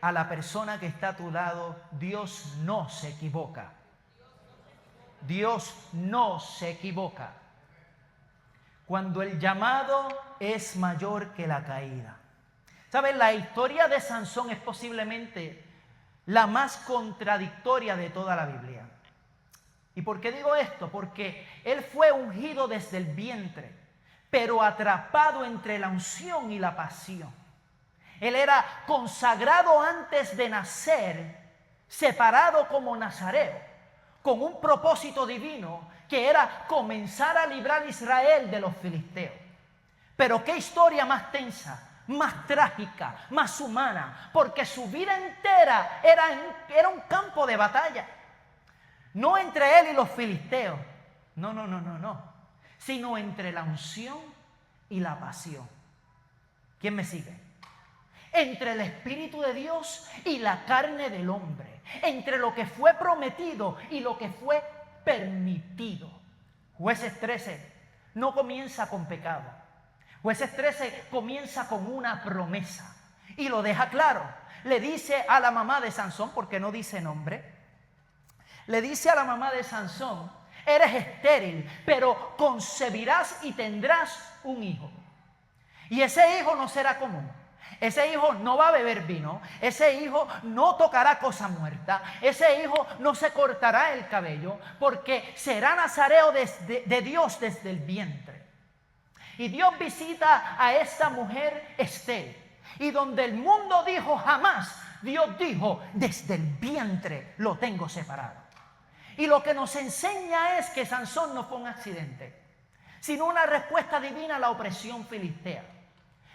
a la persona que está a tu lado: Dios no se equivoca. Dios no se equivoca. Cuando el llamado es mayor que la caída. ¿Saben? La historia de Sansón es posiblemente la más contradictoria de toda la Biblia. ¿Y por qué digo esto? Porque él fue ungido desde el vientre, pero atrapado entre la unción y la pasión. Él era consagrado antes de nacer, separado como nazareo, con un propósito divino que era comenzar a librar a Israel de los filisteos. Pero qué historia más tensa, más trágica, más humana, porque su vida entera era un campo de batalla. No entre él y los filisteos, no, sino entre la unción y la pasión. ¿Quién me sigue? Entre el Espíritu de Dios y la carne del hombre, entre lo que fue prometido y lo que fue permitido. Jueces 13 no comienza con pecado. Jueces 13 comienza con una promesa y lo deja claro. Le dice a la mamá de Sansón, porque no dice nombre, le dice a la mamá de Sansón: eres estéril, pero concebirás y tendrás un hijo. Y ese hijo no será común. Ese hijo no va a beber vino. Ese hijo no tocará cosa muerta. Ese hijo no se cortará el cabello, porque será nazareo de Dios desde el vientre. Y Dios visita a esta mujer estéril. Y donde el mundo dijo jamás, Dios dijo: desde el vientre lo tengo separado. Y lo que nos enseña es que Sansón no fue un accidente, sino una respuesta divina a la opresión filistea.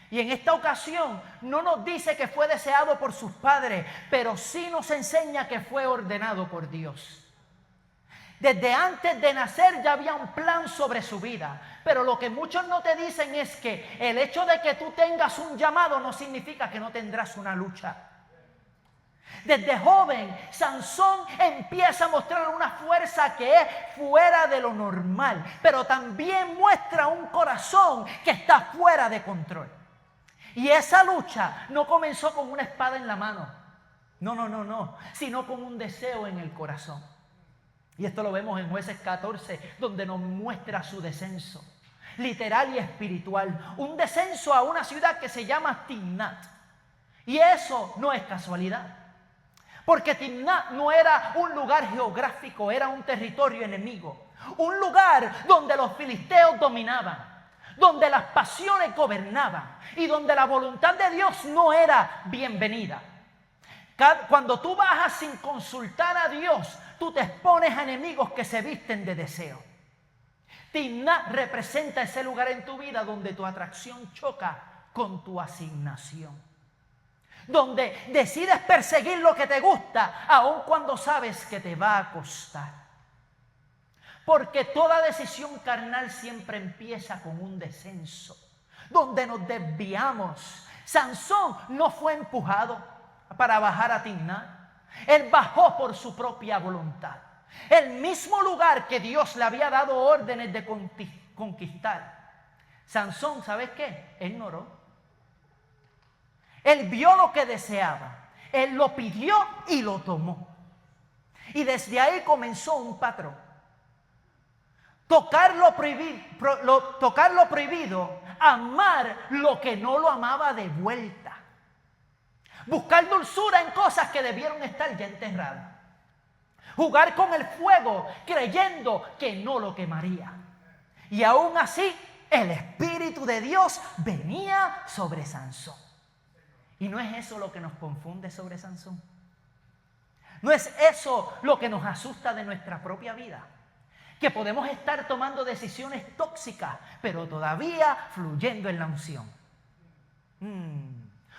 Y en esta ocasión no nos dice que fue deseado por sus padres, pero sí nos enseña que fue ordenado por Dios. Desde antes de nacer ya había un plan sobre su vida. Pero lo que muchos no te dicen es que el hecho de que tú tengas un llamado no significa que no tendrás una lucha. Desde joven, Sansón empieza a mostrar una fuerza que es fuera de lo normal, pero también muestra un corazón que está fuera de control. Y esa lucha no comenzó con una espada en la mano, no, sino con un deseo en el corazón. Y esto lo vemos en Jueces 14, donde nos muestra su descenso, literal y espiritual. Un descenso a una ciudad que se llama Timnat. Y eso no es casualidad. Porque Timnat no era un lugar geográfico, era un territorio enemigo. Un lugar donde los filisteos dominaban, donde las pasiones gobernaban y donde la voluntad de Dios no era bienvenida. Cuando tú bajas sin consultar a Dios, tú te expones a enemigos que se visten de deseo. Timnat representa ese lugar en tu vida donde tu atracción choca con tu asignación. Donde decides perseguir lo que te gusta, aun cuando sabes que te va a costar. Porque toda decisión carnal siempre empieza con un descenso, donde nos desviamos. Sansón no fue empujado para bajar a Timnat. Él bajó por su propia voluntad. El mismo lugar que Dios le había dado órdenes de conquistar. Sansón, ¿sabes qué? Ignoró. Él vio lo que deseaba. Él lo pidió y lo tomó. Y desde ahí comenzó un patrón. Tocar lo prohibido, amar lo que no lo amaba de vuelta. Buscar dulzura en cosas que debieron estar ya enterradas. Jugar con el fuego creyendo que no lo quemaría. Y aún así, el Espíritu de Dios venía sobre Sansón. ¿Y no es eso lo que nos confunde sobre Sansón? ¿No es eso lo que nos asusta de nuestra propia vida? Que podemos estar tomando decisiones tóxicas, pero todavía fluyendo en la unción.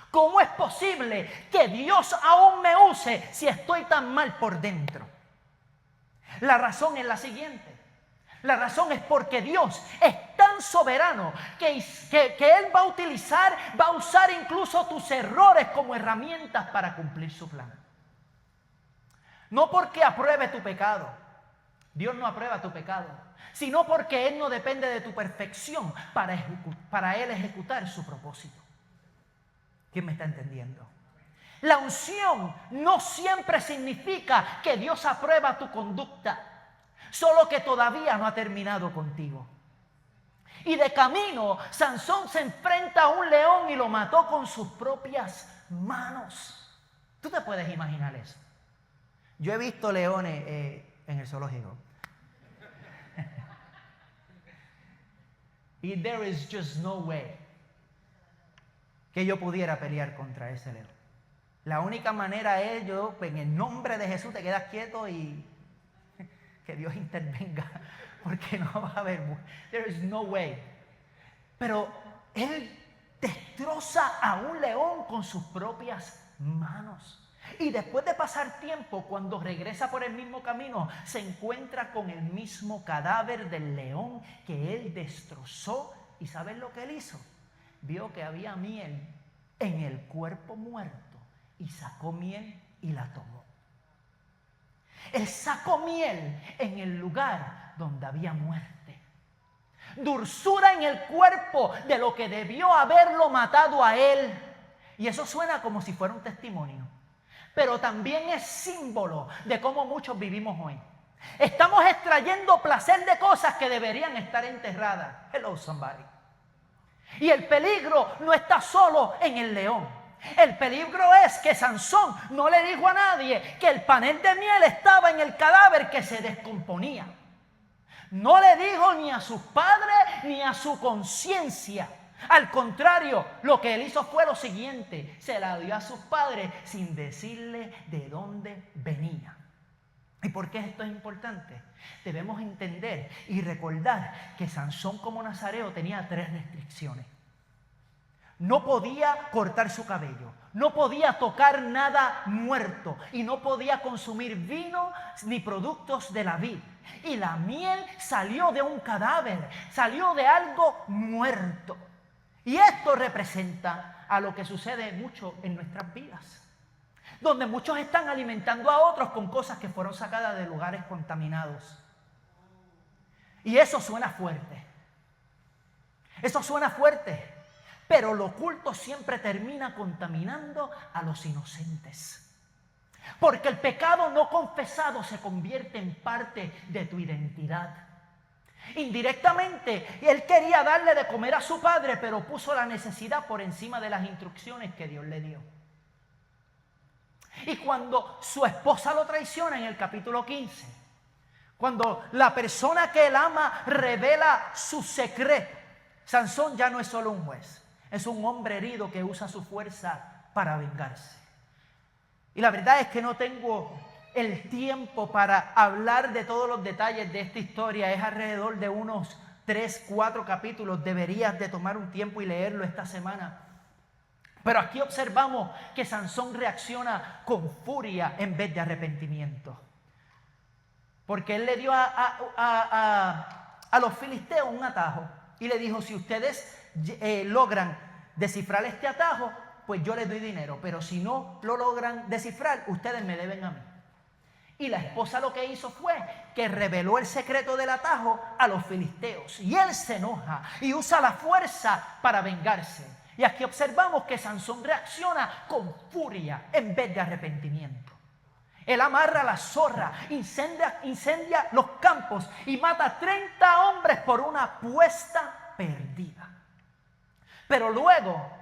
¿Cómo es posible que Dios aún me use si estoy tan mal por dentro? La razón es la siguiente. La razón es porque Dios es tan soberano que Él va a usar incluso tus errores como herramientas para cumplir su plan. No porque apruebe tu pecado. Dios no aprueba tu pecado, sino porque Él no depende de tu perfección para Él ejecutar su propósito. ¿Quién me está entendiendo? La unción no siempre significa que Dios aprueba tu conducta, solo que todavía no ha terminado contigo. Y de camino, Sansón se enfrenta a un león y lo mató con sus propias manos. ¿Tú te puedes imaginar eso? Yo he visto leones en el zoológico. Y there is just no way que yo pudiera pelear contra ese león. La única manera es yo, en el nombre de Jesús, te quedas quieto y que Dios intervenga, porque no va a haber, there is no way. Pero él destroza a un león con sus propias manos. Y después de pasar tiempo, cuando regresa por el mismo camino, se encuentra con el mismo cadáver del león que él destrozó. ¿Y sabes lo que él hizo? Vio que había miel en el cuerpo muerto y sacó miel y la tomó. Él sacó miel en el lugar donde había muerte. Dulzura en el cuerpo de lo que debió haberlo matado a él. Y eso suena como si fuera un testimonio, pero también es símbolo de cómo muchos vivimos hoy. Estamos extrayendo placer de cosas que deberían estar enterradas. Hello, somebody. Y el peligro no está solo en el león. El peligro es que Sansón no le dijo a nadie que el panel de miel estaba en el cadáver que se descomponía. No le dijo ni a sus padres ni a su conciencia. Al contrario, lo que él hizo fue lo siguiente: se la dio a sus padres sin decirle de dónde venía. ¿Y por qué esto es importante? Debemos entender y recordar que Sansón como nazareo tenía 3 restricciones. No podía cortar su cabello, no podía tocar nada muerto y no podía consumir vino ni productos de la vid. Y la miel salió de un cadáver, salió de algo muerto. Y esto representa a lo que sucede mucho en nuestras vidas, donde muchos están alimentando a otros con cosas que fueron sacadas de lugares contaminados. Y eso suena fuerte. Eso suena fuerte. Pero lo oculto siempre termina contaminando a los inocentes. Porque el pecado no confesado se convierte en parte de tu identidad. Indirectamente, él quería darle de comer a su padre, pero puso la necesidad por encima de las instrucciones que Dios le dio. Y cuando su esposa lo traiciona en el capítulo 15, cuando la persona que él ama revela su secreto, Sansón ya no es solo un juez, es un hombre herido que usa su fuerza para vengarse. Y la verdad es que no tengo el tiempo para hablar de todos los detalles de esta historia. Es alrededor de unos 3-4 capítulos. Deberías de tomar un tiempo y leerlo esta semana. Pero aquí observamos que Sansón reacciona con furia en vez de arrepentimiento. Porque él le dio a los filisteos un atajo y le dijo: si ustedes logran descifrar este atajo, pues yo les doy dinero. Pero si no lo logran descifrar, ustedes me deben a mí. Y la esposa lo que hizo fue que reveló el secreto del atajo a los filisteos. Y él se enoja y usa la fuerza para vengarse. Y aquí observamos que Sansón reacciona con furia en vez de arrepentimiento. Él amarra a la zorra, incendia los campos y mata a 30 hombres por una apuesta perdida. Pero luego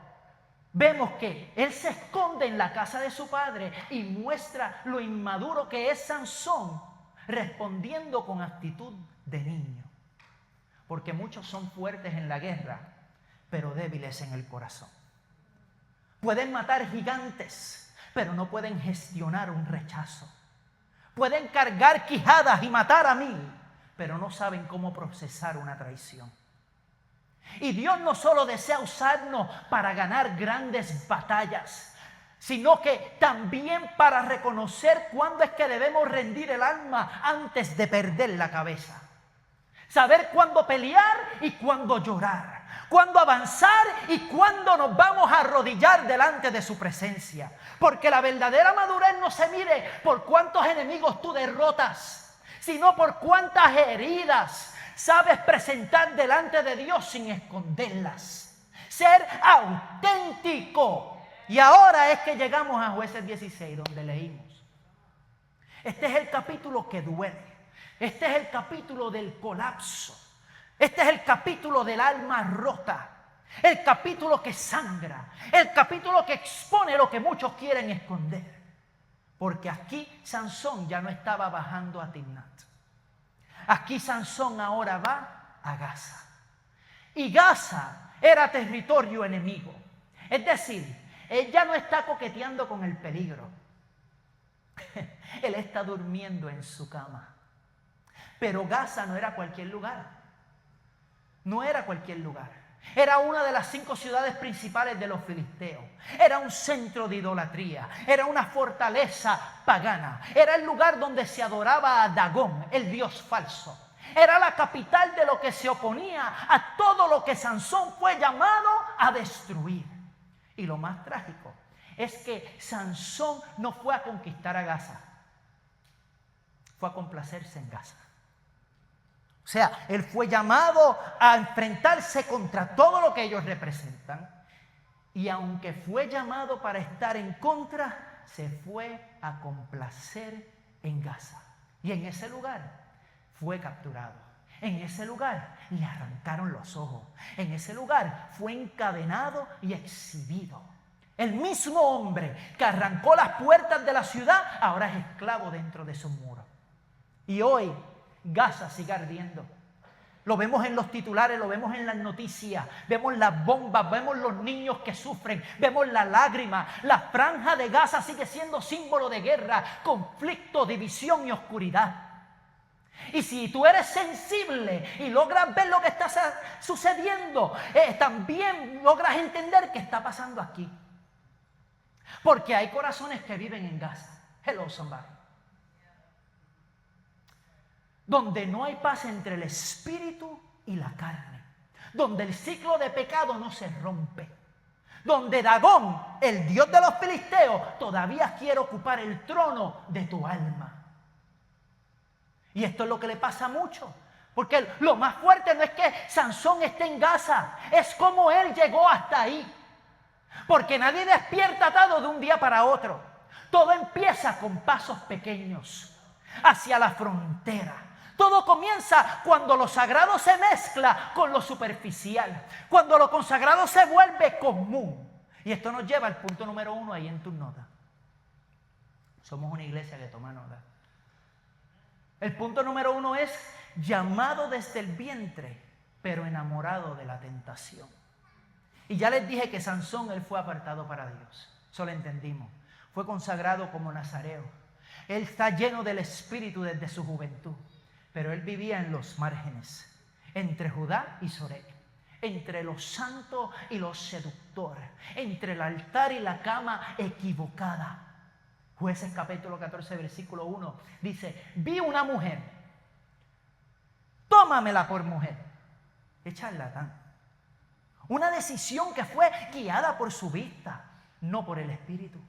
vemos que él se esconde en la casa de su padre y muestra lo inmaduro que es Sansón, respondiendo con actitud de niño. Porque muchos son fuertes en la guerra, pero débiles en el corazón. Pueden matar gigantes, pero no pueden gestionar un rechazo. Pueden cargar quijadas y matar a 1000, pero no saben cómo procesar una traición. Y Dios no solo desea usarnos para ganar grandes batallas, sino que también para reconocer cuándo es que debemos rendir el alma antes de perder la cabeza. Saber cuándo pelear y cuándo llorar, cuándo avanzar y cuándo nos vamos a arrodillar delante de su presencia. Porque la verdadera madurez no se mide por cuántos enemigos tú derrotas, sino por cuántas heridas sabes presentar delante de Dios sin esconderlas. Ser auténtico Y ahora es que llegamos a Jueces 16, donde leímos. Este es el capítulo que duele. Este es el capítulo del colapso. Este es el capítulo del alma rota. El capítulo que sangra. El capítulo que expone lo que muchos quieren esconder. Porque aquí Sansón ya no estaba bajando a Timnat. Aquí Sansón ahora va a Gaza. Y Gaza era territorio enemigo. Es decir, él ya no está coqueteando con el peligro. Él está durmiendo en su cama. Pero Gaza no era cualquier lugar. No era cualquier lugar. Era una de las 5 ciudades principales de los filisteos. Era un centro de idolatría. Era una fortaleza pagana. Era el lugar donde se adoraba a Dagón, el dios falso. Era la capital de lo que se oponía a todo lo que Sansón fue llamado a destruir. Y lo más trágico es que Sansón no fue a conquistar a Gaza. Fue a complacerse en Gaza. O sea, él fue llamado a enfrentarse contra todo lo que ellos representan. Y aunque fue llamado para estar en contra, se fue a complacer en Gaza. Y en ese lugar fue capturado. En ese lugar le arrancaron los ojos. En ese lugar fue encadenado y exhibido. El mismo hombre que arrancó las puertas de la ciudad ahora es esclavo dentro de sus muros. Y hoy Gaza sigue ardiendo. Lo vemos en los titulares, lo vemos en las noticias, vemos las bombas, vemos los niños que sufren, vemos la lágrima. La franja de Gaza sigue siendo símbolo de guerra, conflicto, división y oscuridad. Y si tú eres sensible y logras ver lo que está sucediendo, también logras entender qué está pasando aquí. Porque hay corazones que viven en Gaza. Hello, somebody. Donde no hay paz entre el espíritu y la carne. Donde el ciclo de pecado no se rompe. Donde Dagón, el dios de los filisteos, todavía quiere ocupar el trono de tu alma. Y esto es lo que le pasa a muchos. Porque lo más fuerte no es que Sansón esté en Gaza, es como él llegó hasta ahí. Porque nadie despierta atado de un día para otro. Todo empieza con pasos pequeños hacia la frontera. Todo comienza cuando lo sagrado se mezcla con lo superficial. Cuando lo consagrado se vuelve común. Y esto nos lleva al punto número 1 ahí en tus notas. Somos una iglesia que toma nota. El punto número 1 es llamado desde el vientre, pero enamorado de la tentación. Y ya les dije que Sansón, él fue apartado para Dios. Eso lo entendimos. Fue consagrado como nazareo. Él está lleno del Espíritu desde su juventud. Pero él vivía en los márgenes, entre Judá y Sorek, entre los santos y los seductores, entre el altar y la cama equivocada. Jueces capítulo 14, versículo 1, dice, vi una mujer, tómamela por mujer. ¡Qué charlatán! Una decisión que fue guiada por su vista, no por el Espíritu.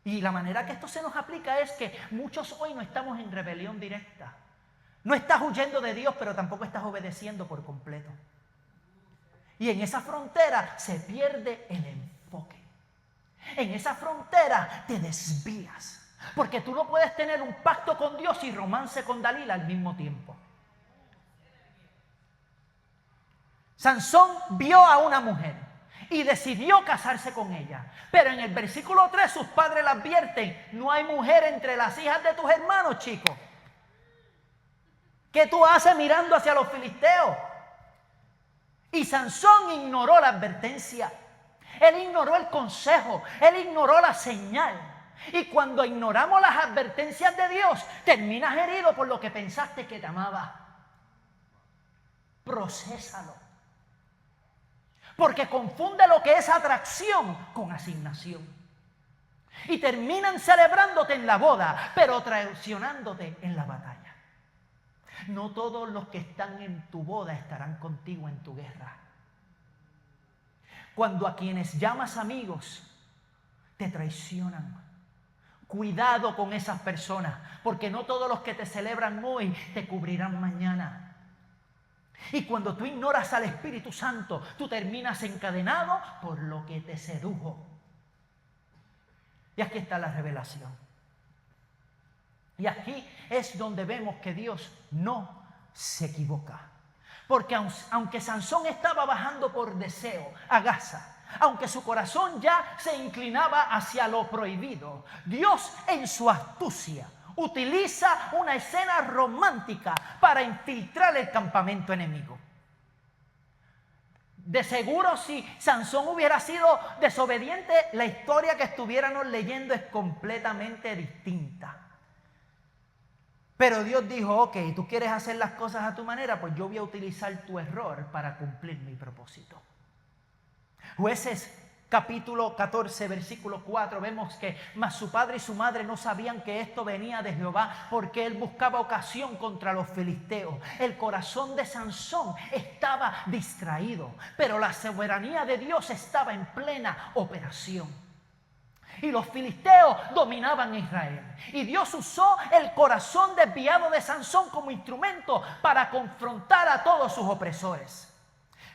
Y la manera que esto se nos aplica es que muchos hoy no estamos en rebelión directa. No estás huyendo de Dios, pero tampoco estás obedeciendo por completo. Y en esa frontera se pierde el enfoque. En esa frontera te desvías. Porque tú no puedes tener un pacto con Dios y romance con Dalila al mismo tiempo. Sansón vio a una mujer y decidió casarse con ella. Pero en el versículo 3 sus padres le advierten, no hay mujer entre las hijas de tus hermanos, chicos. ¿Qué tú haces mirando hacia los filisteos? Y Sansón ignoró la advertencia. Él ignoró el consejo. Él ignoró la señal. Y cuando ignoramos las advertencias de Dios, terminas herido por lo que pensaste que te amaba. Procésalo. Porque confunde lo que es atracción con asignación. Y terminan celebrándote en la boda, pero traicionándote en la batalla. No todos los que están en tu boda estarán contigo en tu guerra. Cuando a quienes llamas amigos te traicionan, cuidado con esas personas, porque no todos los que te celebran hoy te cubrirán mañana. Y cuando tú ignoras al Espíritu Santo, tú terminas encadenado por lo que te sedujo. Y aquí está la revelación. Y aquí es donde vemos que Dios no se equivoca. Porque aunque Sansón estaba bajando por deseo a Gaza, aunque su corazón ya se inclinaba hacia lo prohibido, Dios en su astucia utiliza una escena romántica para infiltrar el campamento enemigo. De seguro, si Sansón hubiera sido desobediente, la historia que estuviéramos leyendo es completamente distinta. Pero Dios dijo, ok, tú quieres hacer las cosas a tu manera, pues yo voy a utilizar tu error para cumplir mi propósito. Jueces capítulo 14, versículo 4, vemos que mas su padre y su madre no sabían que esto venía de Jehová, porque él buscaba ocasión contra los filisteos. El corazón de Sansón estaba distraído, pero la soberanía de Dios estaba en plena operación. Y los filisteos dominaban Israel. Y Dios usó el corazón desviado de Sansón como instrumento para confrontar a todos sus opresores.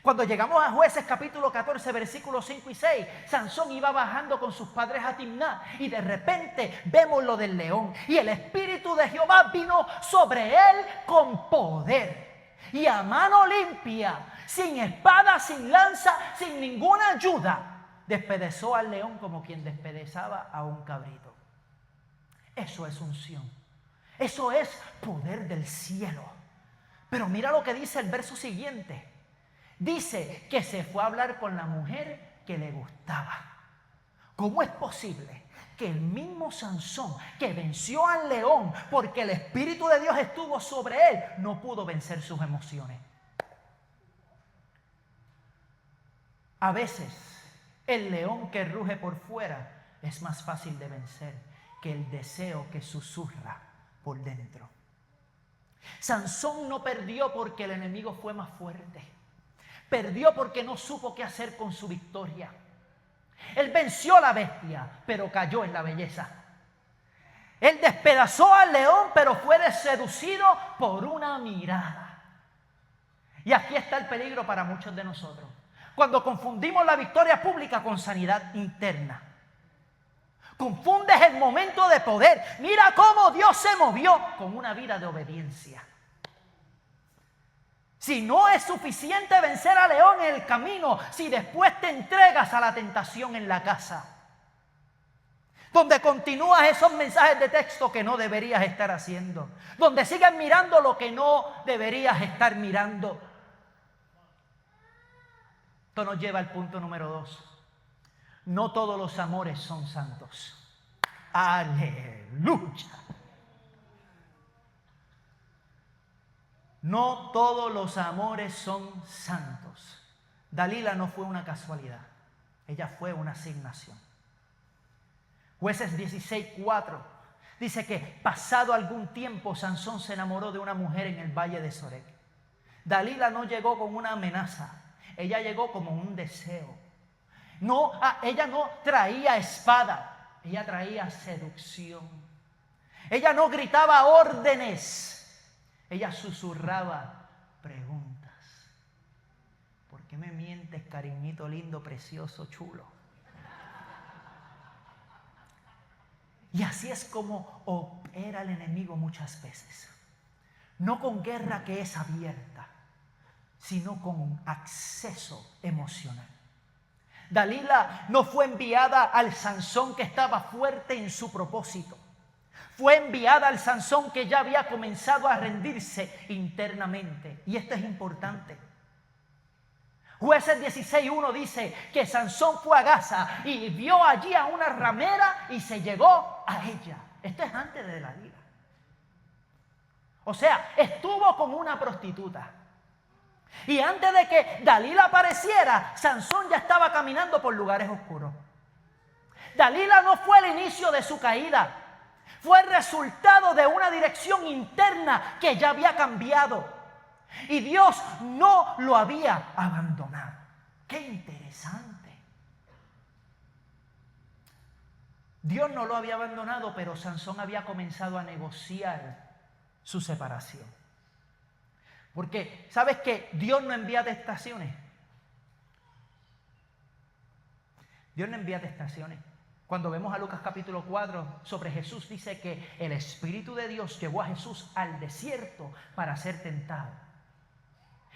Cuando llegamos a Jueces capítulo 14, versículos 5 y 6, Sansón iba bajando con sus padres a Timná y de repente vemos lo del león. Y el Espíritu de Jehová vino sobre él con poder. Y a mano limpia, sin espada, sin lanza, sin ninguna ayuda, despedazó al león como quien despedazaba a un cabrito. Eso es unción. Eso es poder del cielo. Pero mira lo que dice el verso siguiente. Dice que se fue a hablar con la mujer que le gustaba. ¿Cómo es posible que el mismo Sansón que venció al león porque el Espíritu de Dios estuvo sobre él, no pudo vencer sus emociones? A veces el león que ruge por fuera es más fácil de vencer que el deseo que susurra por dentro. Sansón no perdió porque el enemigo fue más fuerte. Perdió porque no supo qué hacer con su victoria. Él venció a la bestia, pero cayó en la belleza. Él despedazó al león, pero fue seducido por una mirada. Y aquí está el peligro para muchos de nosotros. Cuando confundimos la victoria pública con sanidad interna. Confundes el momento de poder. Mira cómo Dios se movió con una vida de obediencia. Si no es suficiente vencer al león en el camino, si después te entregas a la tentación en la casa, donde continúas esos mensajes de texto que no deberías estar haciendo, donde sigues mirando lo que no deberías estar mirando. Esto nos lleva al punto número 2. No todos los amores son santos. ¡Aleluya! No todos los amores son santos. Dalila no fue una casualidad. Ella fue una asignación. Jueces 16:4 dice que pasado algún tiempo Sansón se enamoró de una mujer en el valle de Sorek. Dalila no llegó con una amenaza. Ella llegó como un deseo. Ella no traía espada. Ella traía seducción. Ella no gritaba órdenes. Ella susurraba preguntas. ¿Por qué me mientes, cariñito lindo, precioso, chulo? Y así es como opera el enemigo muchas veces. No con guerra que es abierta, sino con acceso emocional. Dalila no fue enviada al Sansón que estaba fuerte en su propósito. Fue enviada al Sansón que ya había comenzado a rendirse internamente. Y esto es importante. Jueces 16:1 dice que Sansón fue a Gaza y vio allí a una ramera y se llegó a ella. Esto es antes de Dalila. O sea, estuvo con una prostituta. Y antes de que Dalila apareciera, Sansón ya estaba caminando por lugares oscuros. Dalila no fue el inicio de su caída. Fue el resultado de una dirección interna que ya había cambiado. Y Dios no lo había abandonado. ¡Qué interesante! Dios no lo había abandonado, pero Sansón había comenzado a negociar su separación. Porque, ¿sabes qué? Dios no envía tentaciones. Dios no envía tentaciones. Cuando vemos a Lucas capítulo 4 sobre Jesús, dice que el Espíritu de Dios llevó a Jesús al desierto para ser tentado.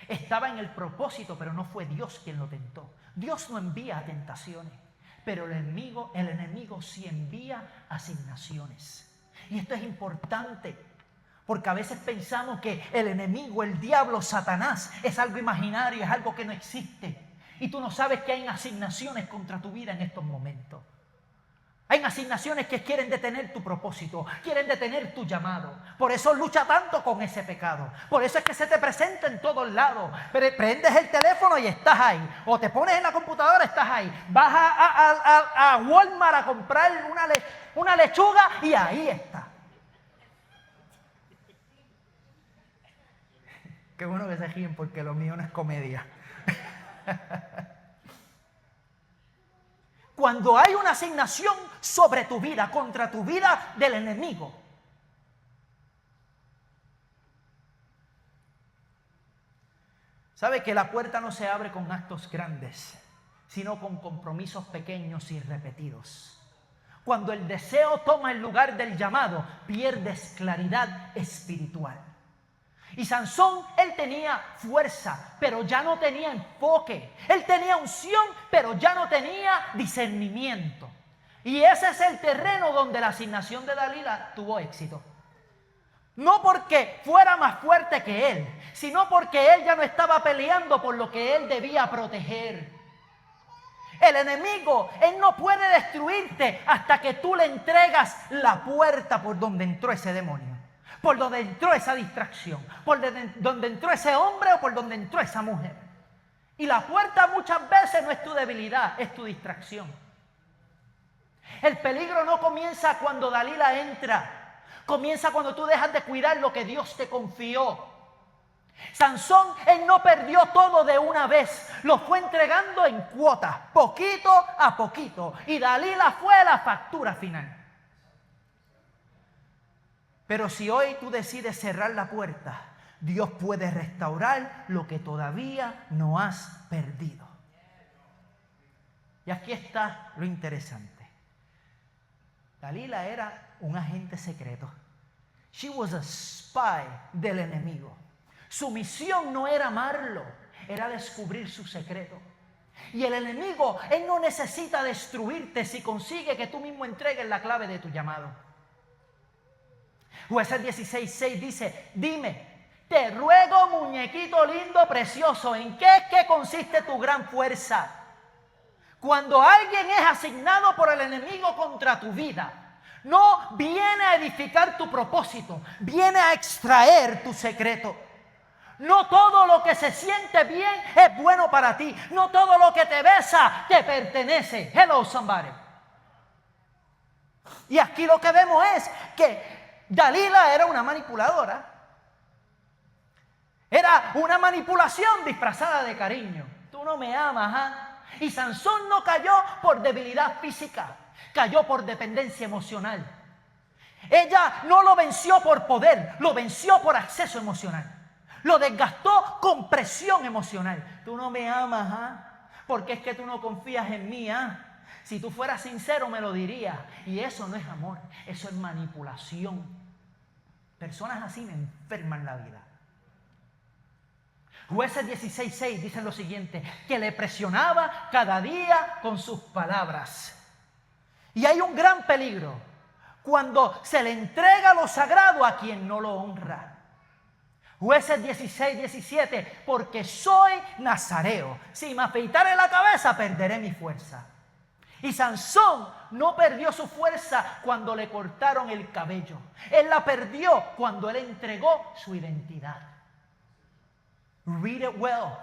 Estaba en el propósito, pero no fue Dios quien lo tentó. Dios no envía tentaciones, pero el enemigo sí envía asignaciones. Y esto es importante, porque a veces pensamos que el enemigo, el diablo, Satanás, es algo imaginario, es algo que no existe. Y tú no sabes que hay asignaciones contra tu vida en estos momentos. Hay asignaciones que quieren detener tu propósito, quieren detener tu llamado. Por eso lucha tanto con ese pecado. Por eso es que se te presenta en todos lados. Prendes el teléfono y estás ahí. O te pones en la computadora, estás ahí. Vas a Walmart a comprar una lechuga y ahí está. Qué bueno que se ríen porque lo mío no es comedia. Cuando hay una asignación sobre tu vida, contra tu vida del enemigo, sabe que la puerta no se abre con actos grandes, sino con compromisos pequeños y repetidos. Cuando el deseo toma el lugar del llamado, pierdes claridad espiritual. Y Sansón, él tenía fuerza, pero ya no tenía enfoque. Él tenía unción, pero ya no tenía discernimiento. Y ese es el terreno donde la asignación de Dalila tuvo éxito. No porque fuera más fuerte que él, sino porque él ya no estaba peleando por lo que él debía proteger. El enemigo, él no puede destruirte hasta que tú le entregas la puerta por donde entró ese demonio. Por donde entró esa distracción, por donde entró ese hombre o por donde entró esa mujer. Y la puerta muchas veces no es tu debilidad, es tu distracción. El peligro no comienza cuando Dalila entra, comienza cuando tú dejas de cuidar lo que Dios te confió. Sansón, él no perdió todo de una vez, lo fue entregando en cuotas, poquito a poquito. Y Dalila fue la factura final. Pero si hoy tú decides cerrar la puerta, Dios puede restaurar lo que todavía no has perdido. Y aquí está lo interesante. Dalila era un agente secreto. She was a spy del enemigo. Su misión no era amarlo, era descubrir su secreto. Y el enemigo, él no necesita destruirte si consigue que tú mismo entregues la clave de tu llamado. Jueces 16:6 dice: dime, te ruego, muñequito lindo, precioso, ¿en qué es que consiste tu gran fuerza? Cuando alguien es asignado por el enemigo contra tu vida, no viene a edificar tu propósito, viene a extraer tu secreto. No todo lo que se siente bien es bueno para ti. No todo lo que te besa te pertenece. Hello, somebody. Y aquí lo que vemos es que Dalila era una manipuladora. Era una manipulación disfrazada de cariño. Tú no me amas, ¿ah? Y Sansón no cayó por debilidad física, cayó por dependencia emocional. Ella no lo venció por poder, lo venció por acceso emocional. Lo desgastó con presión emocional. Tú no me amas, ¿ah? Porque es que tú no confías en mí, ¿ah? Si tú fueras sincero me lo dirías. Y eso no es amor, eso es manipulación. Personas así me enferman la vida. Jueces 16:6 dicen lo siguiente: que le presionaba cada día con sus palabras. Y hay un gran peligro cuando se le entrega lo sagrado a quien no lo honra. Jueces 16:17, porque soy nazareo, si me afeitare la cabeza perderé mi fuerza. Y Sansón no perdió su fuerza cuando le cortaron el cabello. Él la perdió cuando él entregó su identidad. Read it well.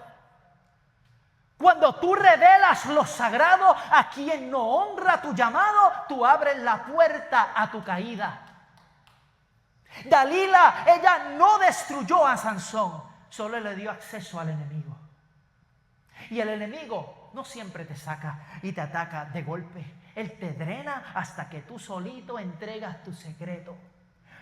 Cuando tú revelas lo sagrado a quien no honra tu llamado, tú abres la puerta a tu caída. Dalila, ella no destruyó a Sansón, solo le dio acceso al enemigo. Y el enemigo no siempre te saca y te ataca de golpe. Él te drena hasta que tú solito entregas tu secreto.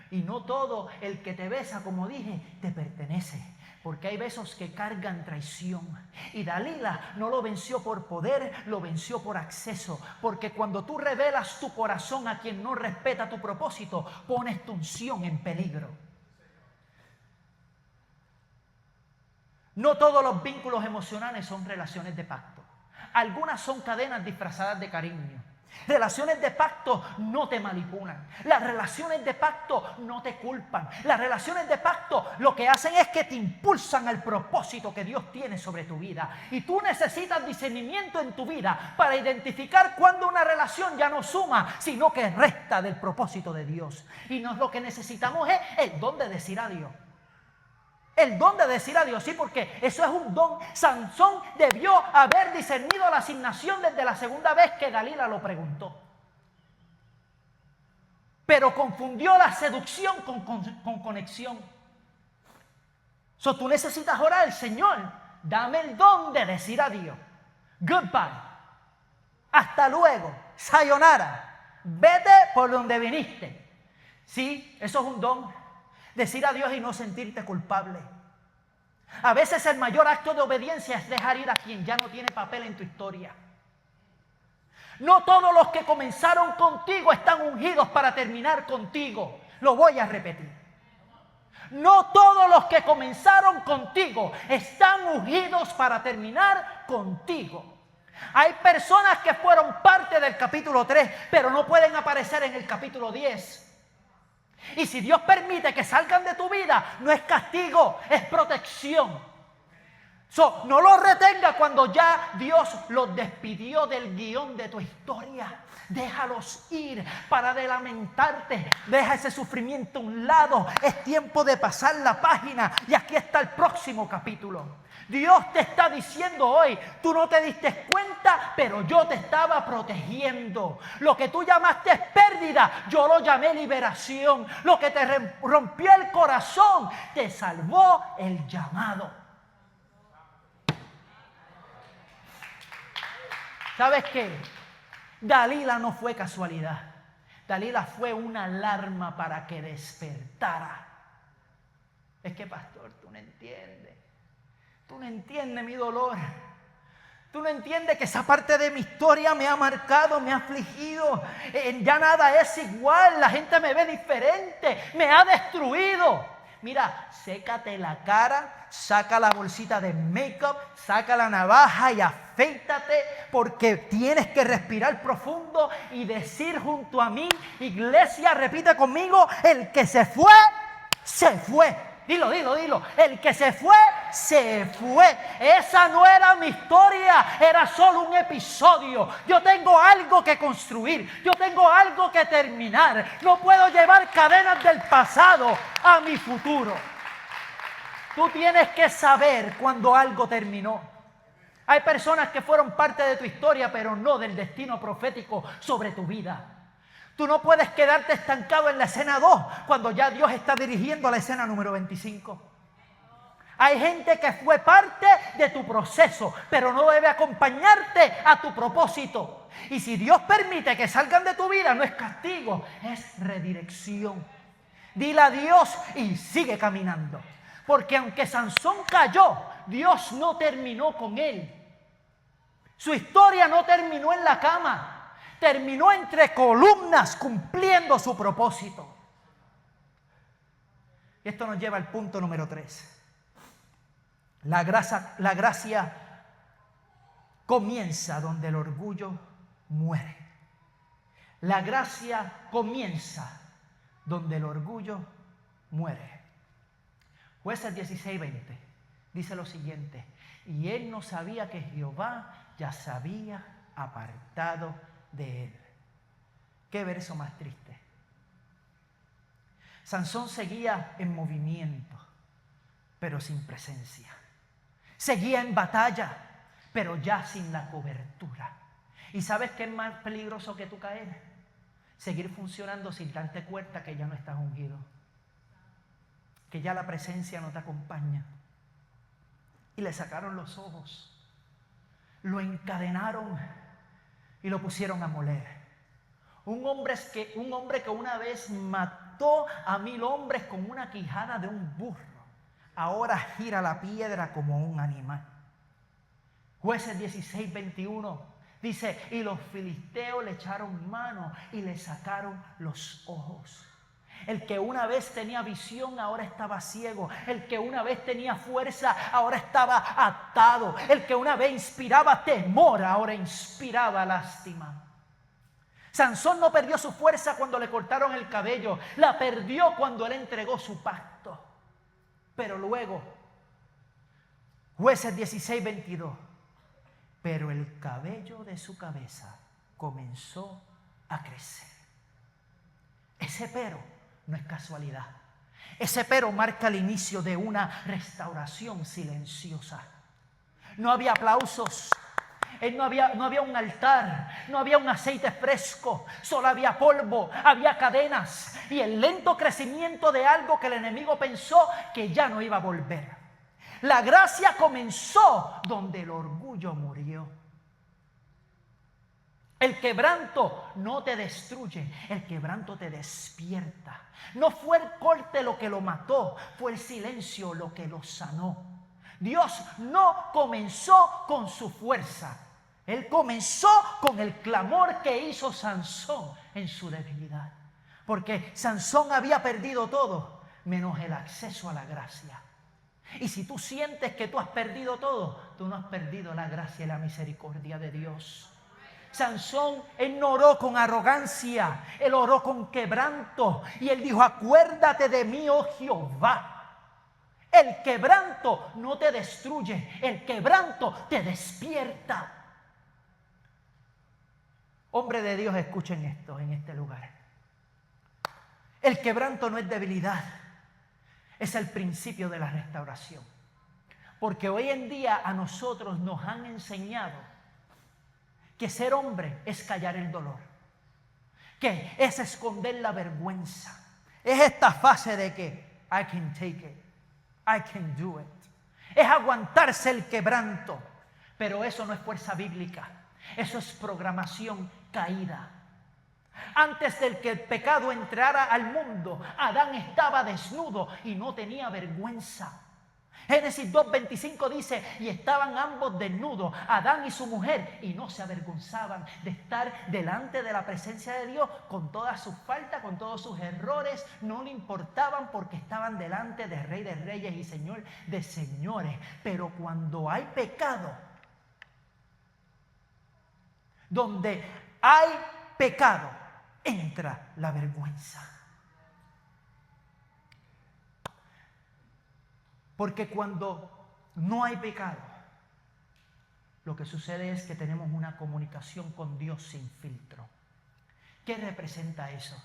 Y no todo el que te besa, como dije, te pertenece. Porque hay besos que cargan traición. Y Dalila no lo venció por poder, lo venció por acceso. Porque cuando tú revelas tu corazón a quien no respeta tu propósito, pones tu unción en peligro. No todos los vínculos emocionales son relaciones de pacto. Algunas son cadenas disfrazadas de cariño. Relaciones de pacto no te manipulan. Las relaciones de pacto no te culpan. Las relaciones de pacto lo que hacen es que te impulsan al propósito que Dios tiene sobre tu vida. Y tú necesitas discernimiento en tu vida para identificar cuando una relación ya no suma, sino que resta del propósito de Dios. Y lo que necesitamos es el don de decir adiós. El don de decir adiós, sí, porque eso es un don. Sansón debió haber discernido la asignación desde la segunda vez que Dalila lo preguntó. Pero confundió la seducción con conexión. Tú necesitas orar, Señor, dame el don de decir adiós. Goodbye. Hasta luego. Sayonara. Vete por donde viniste. Sí, eso es un don. Decir adiós y no sentirte culpable. A veces el mayor acto de obediencia es dejar ir a quien ya no tiene papel en tu historia. No todos los que comenzaron contigo están ungidos para terminar contigo. Lo voy a repetir. No todos los que comenzaron contigo están ungidos para terminar contigo. Hay personas que fueron parte del capítulo 3, pero no pueden aparecer en el capítulo 10. Y si Dios permite que salgan de tu vida, no es castigo, es protección. No los retenga cuando ya Dios los despidió del guión de tu historia. Déjalos ir para de lamentarte. Deja ese sufrimiento a un lado. Es tiempo de pasar la página. Y aquí está el próximo capítulo. Dios te está diciendo hoy, tú no te diste cuenta, pero yo te estaba protegiendo. Lo que tú llamaste pérdida, yo lo llamé liberación. Lo que te rompió el corazón, te salvó el llamado. ¿Sabes qué? Dalila no fue casualidad. Dalila fue una alarma para que despertara. Es que, pastor, tú no entiendes. Tú no entiendes mi dolor. Tú no entiendes que esa parte de mi historia me ha marcado, me ha afligido. Ya nada es igual. La gente me ve diferente. Me ha destruido. Mira, sécate la cara, saca la bolsita de make-up, saca la navaja y afeítate, porque tienes que respirar profundo y decir junto a mí, iglesia, repite conmigo, el que se fue, se fue. Dilo, dilo, dilo. El que se fue, se fue. Esa no era mi historia, era solo un episodio. Yo tengo algo que construir, yo tengo algo que terminar. No puedo llevar cadenas del pasado a mi futuro. Tú tienes que saber cuando algo terminó. Hay personas que fueron parte de tu historia, pero no del destino profético sobre tu vida. Tú no puedes quedarte estancado en la escena 2 cuando ya Dios está dirigiendo a la escena número 25. Hay gente que fue parte de tu proceso, pero no debe acompañarte a tu propósito. Y si Dios permite que salgan de tu vida, no es castigo, es redirección. Dile a Dios y sigue caminando. Porque aunque Sansón cayó, Dios no terminó con él. Su historia no terminó en la cama. Terminó entre columnas cumpliendo su propósito. Y esto nos lleva al punto número 3. La gracia comienza donde el orgullo muere. La gracia comienza donde el orgullo muere. Jueces 16:20 dice lo siguiente: y él no sabía que Jehová ya se había apartado de él. Qué verso más triste. Sansón seguía en movimiento, pero sin presencia. Seguía en batalla, pero ya sin la cobertura. ¿Y sabes qué es más peligroso que tú caer? Seguir funcionando sin darte cuenta que ya no estás ungido, que ya la presencia no te acompaña. Y le sacaron los ojos, lo encadenaron y lo pusieron a moler. Un hombre que una vez mató a 1000 hombres con una quijada de un burro. ahora gira la piedra como un animal. Jueces 16:21 dice, y los filisteos le echaron mano y le sacaron los ojos. El que una vez tenía visión, ahora estaba ciego. El que una vez tenía fuerza, ahora estaba atado. El que una vez inspiraba temor, ahora inspiraba lástima. Sansón no perdió su fuerza cuando le cortaron el cabello. La perdió cuando él entregó su pacto. Pero luego, Jueces 16:22, pero el cabello de su cabeza comenzó a crecer. Ese pero no es casualidad. Ese pero marca el inicio de una restauración silenciosa. No había aplausos. No había un altar, no había un aceite fresco, solo había polvo, había cadenas y el lento crecimiento de algo que el enemigo pensó que ya no iba a volver. La gracia comenzó donde el orgullo murió. El quebranto no te destruye, el quebranto te despierta. No fue el corte lo que lo mató, fue el silencio lo que lo sanó. Dios no comenzó con su fuerza. Él comenzó con el clamor que hizo Sansón en su debilidad. Porque Sansón había perdido todo, menos el acceso a la gracia. Y si tú sientes que tú has perdido todo, tú no has perdido la gracia y la misericordia de Dios. Sansón, él no oró con arrogancia, él oró con quebranto. Y él dijo, acuérdate de mí, oh Jehová. El quebranto no te destruye, el quebranto te despierta. Hombre de Dios, escuchen esto en este lugar. El quebranto no es debilidad, es el principio de la restauración. Porque hoy en día a nosotros nos han enseñado que ser hombre es callar el dolor, que es esconder la vergüenza. Es esta fase de que I can take it, I can do it. Es aguantarse el quebranto, pero eso no es fuerza bíblica. Eso es programación caída. Antes de que el pecado entrara al mundo, Adán estaba desnudo y no tenía vergüenza. Génesis 2:25 dice, y estaban ambos desnudos, Adán y su mujer, y no se avergonzaban de estar delante de la presencia de Dios con todas sus faltas, con todos sus errores. No le importaban porque estaban delante de Rey de Reyes y Señor de Señores. Pero cuando hay pecado, donde hay pecado, entra la vergüenza. Porque cuando no hay pecado, lo que sucede es que tenemos una comunicación con Dios sin filtro. ¿Qué representa eso?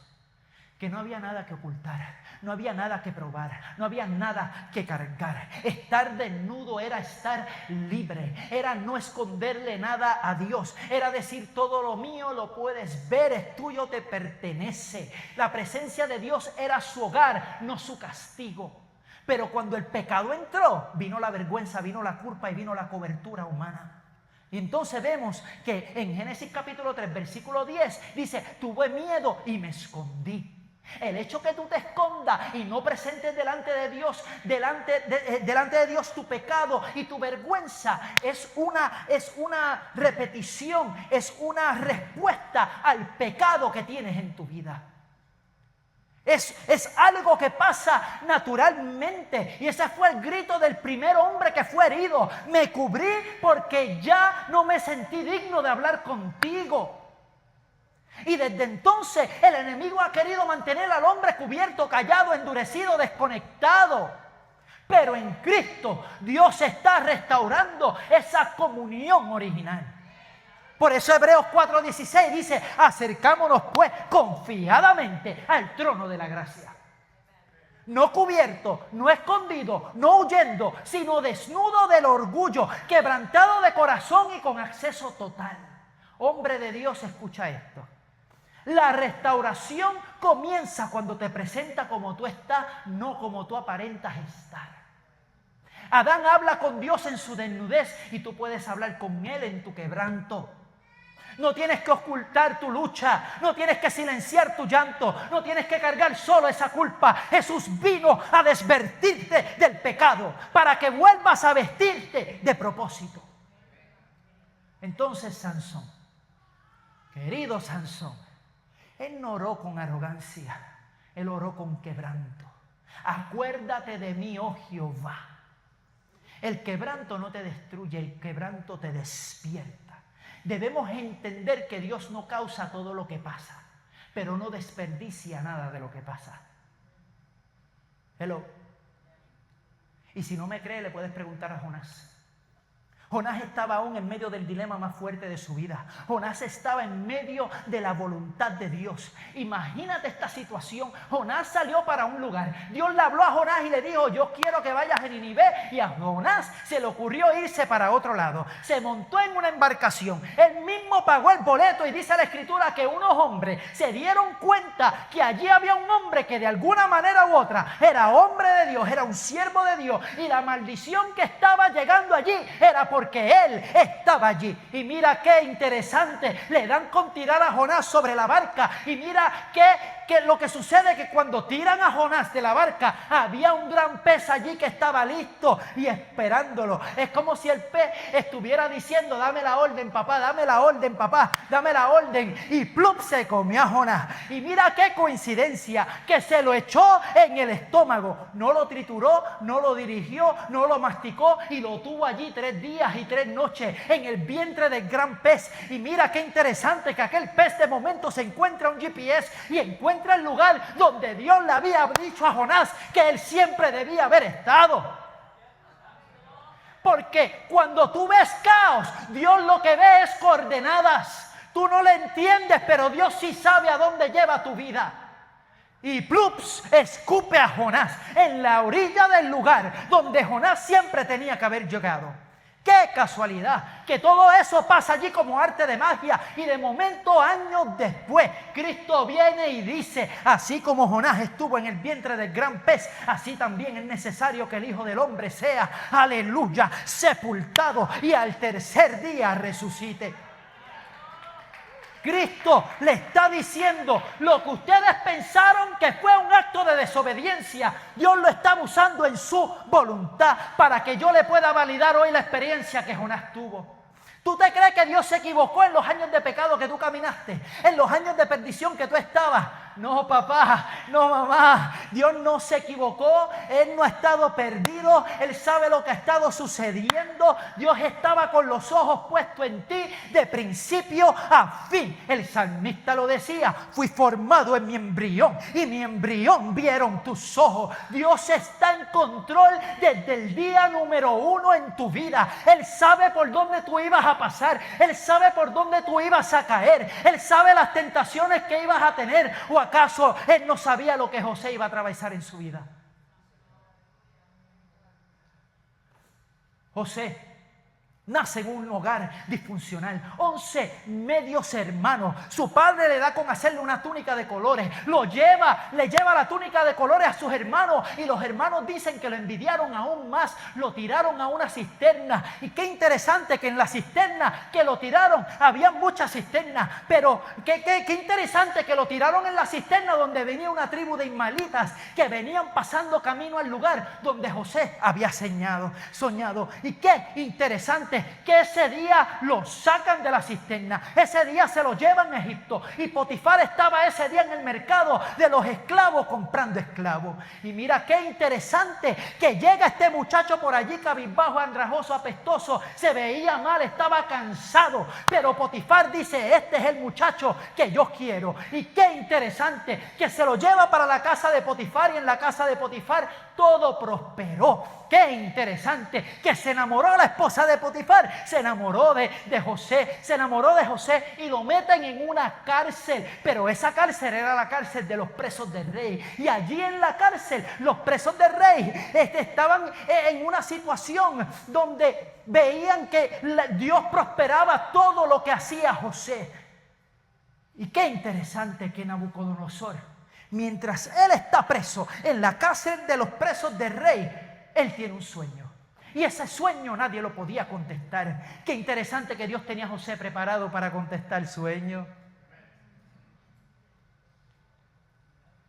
Que no había nada que ocultar, no había nada que probar, no había nada que cargar. Estar desnudo era estar libre, era no esconderle nada a Dios, era decir todo lo mío lo puedes ver, es tuyo, te pertenece. La presencia de Dios era su hogar, no su castigo. Pero cuando el pecado entró, vino la vergüenza, vino la culpa y vino la cobertura humana. Y entonces vemos que en Génesis capítulo 3, versículo 10, dice, tuve miedo y me escondí. El hecho que tú te escondas y no presentes delante de Dios, delante de Dios tu pecado y tu vergüenza es una repetición, es una respuesta al pecado que tienes en tu vida. Es algo que pasa naturalmente. Y ese fue el grito del primer hombre que fue herido. Me cubrí porque ya no me sentí digno de hablar contigo. Y desde entonces el enemigo ha querido mantener al hombre cubierto, callado, endurecido, desconectado. Pero en Cristo Dios está restaurando esa comunión original. Por eso Hebreos 4:16 dice, acercámonos pues confiadamente al trono de la gracia. No cubierto, no escondido, no huyendo, sino desnudo del orgullo, quebrantado de corazón y con acceso total. Hombre de Dios, escucha esto. La restauración comienza cuando te presenta como tú estás, no como tú aparentas estar. Adán habla con Dios en su desnudez y tú puedes hablar con Él en tu quebranto. No tienes que ocultar tu lucha, no tienes que silenciar tu llanto, no tienes que cargar solo esa culpa. Jesús vino a desvestirte del pecado para que vuelvas a vestirte de propósito. Entonces Sansón, querido Sansón, él no oró con arrogancia, él oró con quebranto. Acuérdate de mí, oh Jehová. El quebranto no te destruye, el quebranto te despierta. Debemos entender que Dios no causa todo lo que pasa, pero no desperdicia nada de lo que pasa. Hello. Y si no me cree, le puedes preguntar a Jonás. Jonás estaba aún en medio del dilema más fuerte de su vida. Jonás estaba en medio de la voluntad de Dios. Imagínate esta situación. Jonás salió para un lugar. Dios le habló a Jonás y le dijo: yo quiero que vayas a Nínive. Y a Jonás se le ocurrió irse para otro lado. Se montó en una embarcación. Él mismo pagó el boleto y dice la Escritura que unos hombres se dieron cuenta que allí había un hombre que de alguna manera u otra era hombre de Dios, era un siervo de Dios. Y la maldición que estaba llegando allí era porque él estaba allí. Y mira qué interesante, le dan con tirar a Jonás sobre la barca. Y mira que lo que sucede es que cuando tiran a Jonás de la barca, había un gran pez allí que estaba listo y esperándolo. Es como si el pez estuviera diciendo: dame la orden, papá, dame la orden, papá, dame la orden. Y plup, se comió a Jonás. Y mira qué coincidencia, que se lo echó en el estómago. No lo trituró, no lo dirigió, no lo masticó, y lo tuvo allí 3 días y 3 noches en el vientre del gran pez. Y mira qué interesante, que aquel pez de momento se encuentra un GPS y encuentra el lugar donde Dios le había dicho a Jonás que él siempre debía haber estado. Porque cuando tú ves caos, Dios lo que ve es coordenadas. Tú no le entiendes, pero Dios sí sabe a dónde lleva tu vida. Y plups, escupe a Jonás en la orilla del lugar donde Jonás siempre tenía que haber llegado. ¡Qué casualidad! Que todo eso pasa allí como arte de magia. Y de momento, años después, Cristo viene y dice: así como Jonás estuvo en el vientre del gran pez, así también es necesario que el Hijo del Hombre sea, aleluya, sepultado y al tercer día resucite. Cristo le está diciendo: lo que ustedes pensaron que fue un acto de desobediencia, Dios lo estaba usando en su voluntad para que yo le pueda validar hoy la experiencia que Jonás tuvo. ¿Tú te crees que Dios se equivocó en los años de pecado que tú caminaste? En los años de perdición que tú estabas. No, papá, no, mamá. Dios no se equivocó. Él no ha estado perdido. Él sabe lo que ha estado sucediendo. Dios estaba con los ojos puestos en ti de principio a fin. El salmista lo decía: fui formado en mi embrión y mi embrión vieron tus ojos. Dios está en control desde el día número 1 en tu vida. Él sabe por dónde tú ibas a pasar. Él sabe por dónde tú ibas a caer. Él sabe las tentaciones que ibas a tener. ¿O acaso él no sabía lo que José iba a atravesar en su vida? José nace en un hogar disfuncional, 11 medios hermanos. Su padre le da con hacerle una túnica de colores, le lleva la túnica de colores a sus hermanos, y los hermanos dicen que lo envidiaron aún más, lo tiraron a una cisterna. Y qué interesante que en la cisterna que lo tiraron, había muchas cisternas, pero qué interesante que lo tiraron en la cisterna donde venía una tribu de ismaelitas que venían pasando camino al lugar donde José había soñado. Y qué interesante que ese día lo sacan de la cisterna, ese día se lo llevan a Egipto, y Potifar estaba ese día en el mercado de los esclavos comprando esclavos. Y mira qué interesante que llega este muchacho por allí cabizbajo, andrajoso, apestoso, se veía mal, estaba cansado, pero Potifar dice: este es el muchacho que yo quiero. Y qué interesante que se lo lleva para la casa de Potifar, y en la casa de Potifar todo prosperó. Qué interesante que se enamoró la esposa de Potifar, se enamoró de José, y lo meten en una cárcel. Pero esa cárcel era la cárcel de los presos del rey. Y allí en la cárcel los presos del rey estaban en una situación donde veían que Dios prosperaba todo lo que hacía José. Y qué interesante que Nabucodonosor, mientras él está preso en la cárcel de los presos del rey, él tiene un sueño. Y ese sueño nadie lo podía contestar. Qué interesante que Dios tenía a José preparado para contestar el sueño.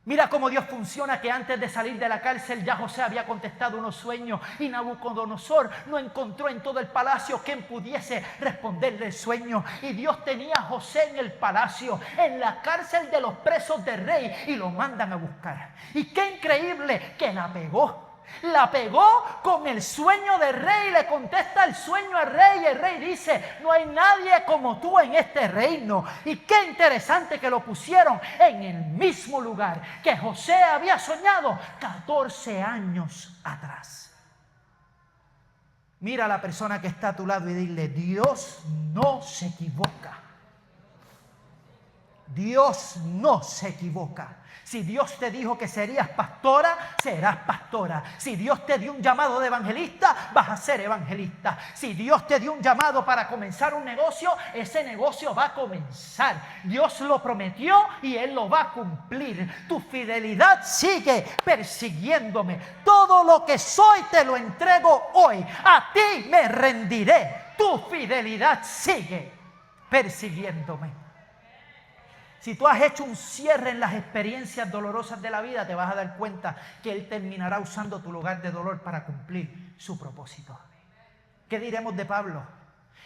Mira cómo Dios funciona, que antes de salir de la cárcel ya José había contestado unos sueños y Nabucodonosor no encontró en todo el palacio quien pudiese responderle el sueño. Y Dios tenía a José en el palacio, en la cárcel de los presos del rey, y lo mandan a buscar. Y qué increíble que la pegó con el sueño del rey, le contesta el sueño al rey y el rey dice: no hay nadie como tú en este reino. Y qué interesante que lo pusieron en el mismo lugar que José había soñado 14 años atrás. Mira a la persona que está a tu lado y dile: Dios no se equivoca. Dios no se equivoca. Si Dios te dijo que serías pastora, serás pastora. Si Dios te dio un llamado de evangelista, vas a ser evangelista. Si Dios te dio un llamado para comenzar un negocio, ese negocio va a comenzar. Dios lo prometió y Él lo va a cumplir. Tu fidelidad sigue persiguiéndome. Todo lo que soy te lo entrego hoy. A ti me rendiré. Tu fidelidad sigue persiguiéndome. Si tú has hecho un cierre en las experiencias dolorosas de la vida, te vas a dar cuenta que Él terminará usando tu lugar de dolor para cumplir su propósito. ¿Qué diremos de Pablo?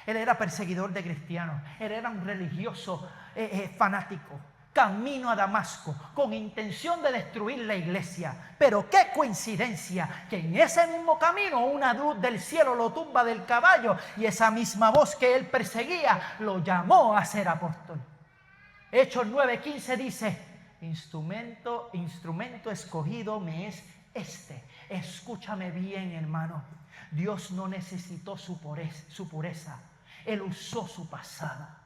Él era perseguidor de cristianos. Él era un religioso fanático. Camino a Damasco con intención de destruir la iglesia. Pero qué coincidencia que en ese mismo camino una luz del cielo lo tumba del caballo y esa misma voz que él perseguía lo llamó a ser apóstol. Hechos 9:15 dice: instrumento escogido me es este. Escúchame bien, hermano. Dios no necesitó su pureza. Él usó su pasada.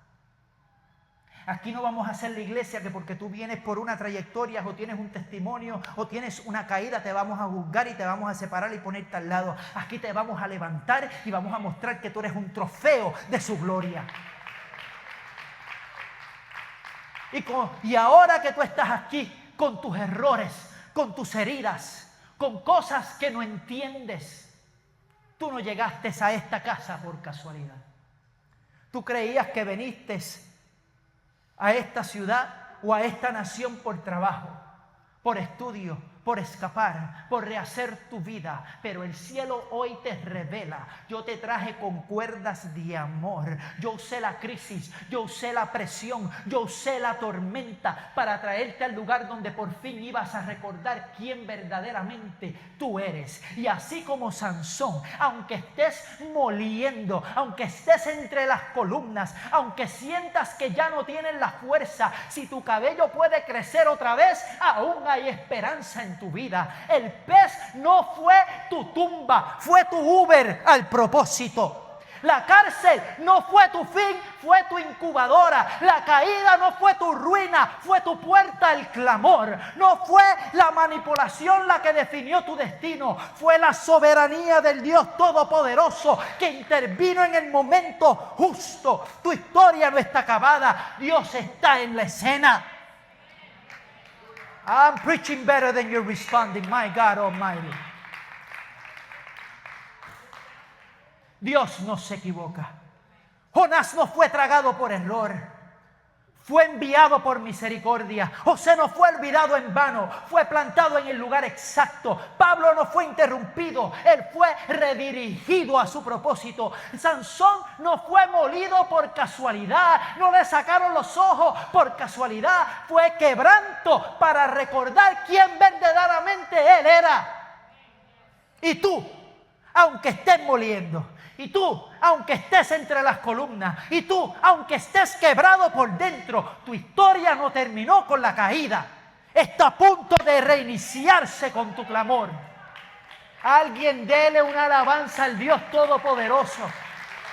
Aquí no vamos a hacer la iglesia que porque tú vienes por una trayectoria o tienes un testimonio o tienes una caída te vamos a juzgar y te vamos a separar y ponerte al lado. Aquí te vamos a levantar y vamos a mostrar que tú eres un trofeo de su gloria. Y ahora que tú estás aquí con tus errores, con tus heridas, con cosas que no entiendes, tú no llegaste a esta casa por casualidad. Tú creías que viniste a esta ciudad o a esta nación por trabajo, por estudio, por escapar, por rehacer tu vida. Pero el cielo hoy te revela: yo te traje con cuerdas de amor. Yo usé la crisis, yo usé la presión, yo usé la tormenta para traerte al lugar donde por fin ibas a recordar quién verdaderamente tú eres. Y así como Sansón, aunque estés moliendo, aunque estés entre las columnas, aunque sientas que ya no tienes la fuerza, si tu cabello puede crecer otra vez, aún hay esperanza en tu vida. El pez no fue tu tumba, fue tu Uber al propósito. La cárcel no fue tu fin, fue tu incubadora. La caída no fue tu ruina, fue tu puerta al clamor. No fue la manipulación la que definió tu destino, fue la soberanía del Dios Todopoderoso que intervino en el momento justo. Tu historia no está acabada, Dios está en la escena. I'm preaching better than you're responding, my God Almighty. Dios no se equivoca. Jonás no fue tragado por error, fue enviado por misericordia. José no fue olvidado en vano, fue plantado en el lugar exacto. Pablo no fue interrumpido, él fue redirigido a su propósito. Sansón no fue molido por casualidad, no le sacaron los ojos por casualidad. Fue quebranto para recordar quién verdaderamente él era. Y tú, aunque estés moliendo, y tú, aunque estés entre las columnas, y tú, aunque estés quebrado por dentro, tu historia no terminó con la caída. Está a punto de reiniciarse con tu clamor. Alguien dele una alabanza al Dios Todopoderoso.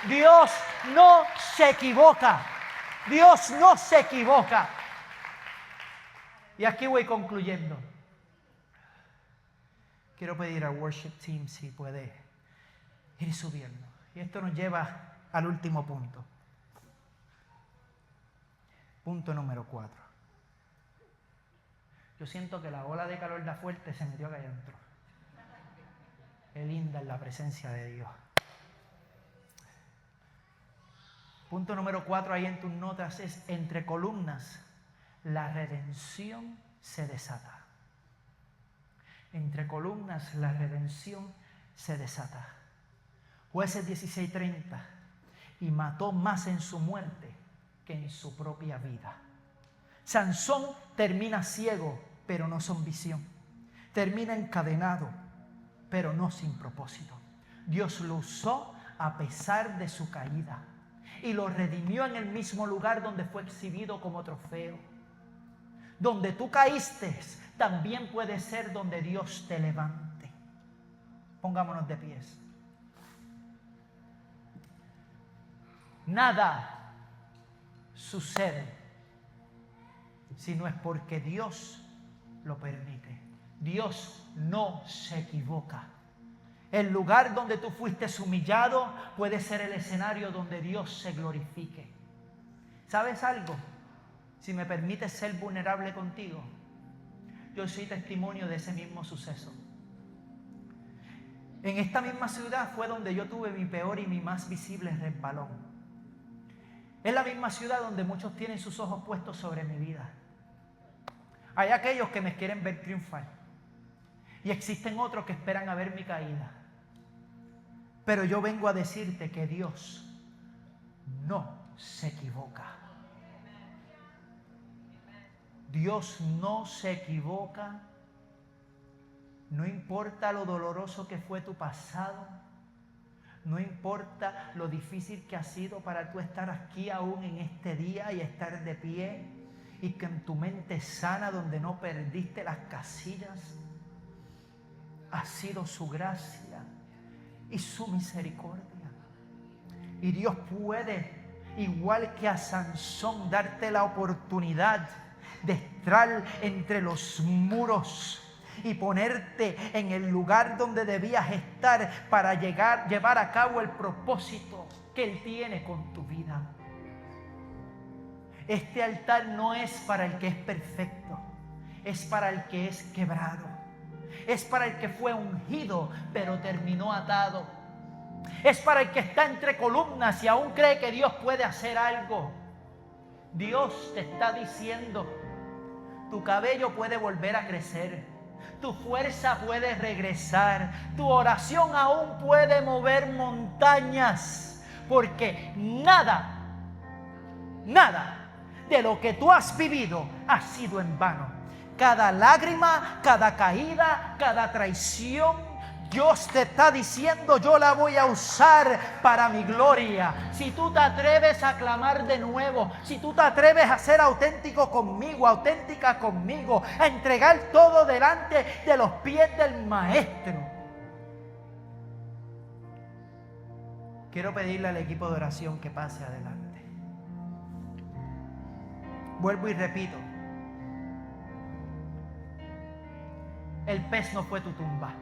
Dios no se equivoca. Dios no se equivoca. Y aquí voy concluyendo. Quiero pedir al worship team si puede ir subiendo. Y esto nos lleva al último punto. Punto número 4. Yo siento que la ola de calor da fuerte se metió acá adentro. Qué linda es la presencia de Dios. Punto número 4 ahí en tus notas es: entre columnas, la redención se desata. Entre columnas, la redención se desata. Jueces 16:30. Y mató más en su muerte que en su propia vida. Sansón termina ciego, pero no sin visión. Termina encadenado, pero no sin propósito. Dios lo usó a pesar de su caída y lo redimió en el mismo lugar donde fue exhibido como trofeo. Donde tú caíste, también puede ser donde Dios te levante. Pongámonos de pies. Nada sucede si no es porque Dios lo permite. Dios no se equivoca. El lugar donde tú fuiste humillado puede ser el escenario donde Dios se glorifique. ¿Sabes algo? Si me permites ser vulnerable contigo, yo soy testimonio de ese mismo suceso. En esta misma ciudad fue donde yo tuve mi peor y mi más visible resbalón. Es la misma ciudad donde muchos tienen sus ojos puestos sobre mi vida. Hay aquellos que me quieren ver triunfar y existen otros que esperan a ver mi caída. Pero yo vengo a decirte que Dios no se equivoca. Dios no se equivoca. No importa lo doloroso que fue tu pasado. No importa lo difícil que ha sido para tú estar aquí aún en este día y estar de pie y que en tu mente sana donde no perdiste las casillas. Ha sido su gracia y su misericordia. Y Dios puede, igual que a Sansón, darte la oportunidad de estar entre los muros y ponerte en el lugar donde debías estar para llevar a cabo el propósito que Él tiene con tu vida. Este altar no es para el que es perfecto, es para el que es quebrado, es para el que fue ungido pero terminó atado, es para el que está entre columnas y aún cree que Dios puede hacer algo. Dios te está diciendo: tu cabello puede volver a crecer. Tu fuerza puede regresar. Tu oración aún puede mover montañas. Porque nada de lo que tú has vivido ha sido en vano. Cada lágrima, cada caída, cada traición, Dios te está diciendo: yo la voy a usar para mi gloria. Si tú te atreves a clamar de nuevo, si tú te atreves a ser auténtico conmigo, auténtica conmigo, a entregar todo delante de los pies del Maestro. Quiero pedirle al equipo de oración que pase adelante. Vuelvo y repito. El pez no fue tu tumba.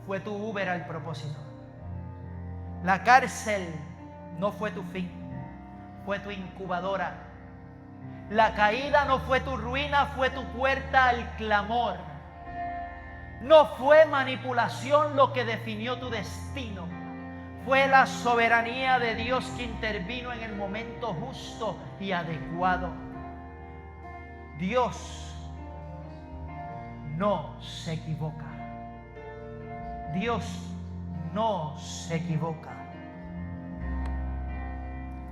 Fue tu Uber al propósito. La cárcel no fue tu fin, fue tu incubadora. La caída no fue tu ruina, fue tu puerta al clamor. No fue manipulación lo que definió tu destino. Fue la soberanía de Dios que intervino en el momento justo y adecuado. Dios no se equivoca. Dios no se equivoca.